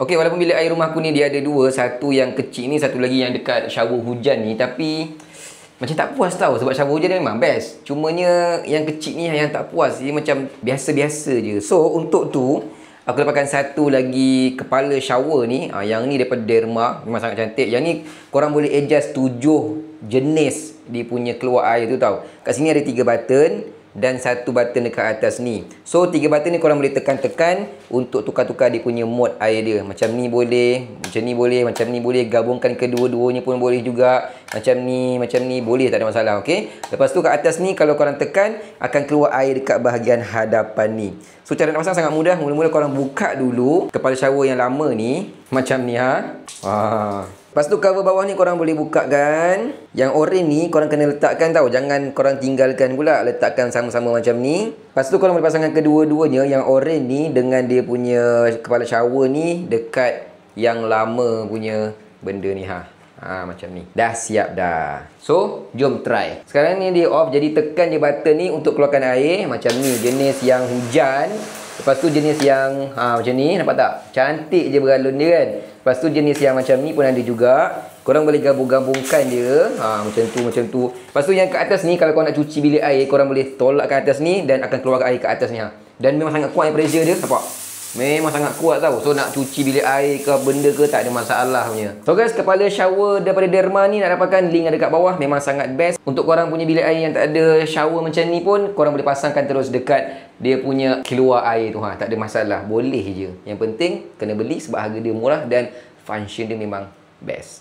Okey, walaupun bilik air rumah aku ni dia ada dua, satu yang kecil ni, satu lagi yang dekat shower hujan ni, tapi macam tak puas tau sebab shower hujan ni memang best. Cumanya yang kecil ni yang tak puas, dia macam biasa-biasa je. So untuk tu aku dapatkan satu lagi kepala shower ni. Yang ni daripada Derma, memang sangat cantik. Yang ni korang boleh adjust 7 jenis dia punya keluar air tu tau. Kat sini ada 3 button dan 1 button dekat atas ni. So 3 button ni korang boleh tekan-tekan untuk tukar-tukar dia punya mode air dia. Macam ni boleh, macam ni boleh, macam ni boleh. Gabungkan kedua-duanya pun boleh juga. Macam ni boleh, tak ada masalah. Okay. Lepas tu kat atas ni kalau korang tekan akan keluar air dekat bahagian hadapan ni. So cara nak pasang sangat mudah. Mula-mula korang buka dulu kepala shower yang lama ni. Macam ni Lepas tu cover bawah ni korang boleh buka kan. Yang oren ni korang kena letakkan tau. Jangan korang tinggalkan pula. Letakkan sama-sama macam ni. Lepas tu korang boleh pasangkan kedua-duanya. Yang oren ni dengan dia punya kepala shower ni dekat yang lama punya benda ni macam ni. Dah siap dah. So jom try. Sekarang ni dia off. Jadi tekan je button ni untuk keluarkan air. Macam ni. Jenis yang hujan. Lepas tu jenis yang macam ni. Nampak tak? Cantik je beralun dia kan. Lepas tu jenis yang macam ni pun ada juga. Korang boleh gabung-gabungkan dia. Macam tu, macam tu. Lepas tu yang kat atas ni, kalau korang nak cuci bilik air, korang boleh tolak ke atas ni dan akan keluar air ke atas ni. Dan memang sangat kuat pressure dia. Nampak? Memang sangat kuat tau. So nak cuci bilik air ke benda ke tak ada masalah punya. So guys, kepala shower daripada Derma ni nak dapatkan link ada kat bawah. Memang sangat best. Untuk korang punya bilik air yang tak ada shower macam ni pun, korang boleh pasangkan terus dekat dia punya keluar air tu. Tak ada masalah. Boleh je. Yang penting kena beli sebab harga dia murah dan function dia memang best.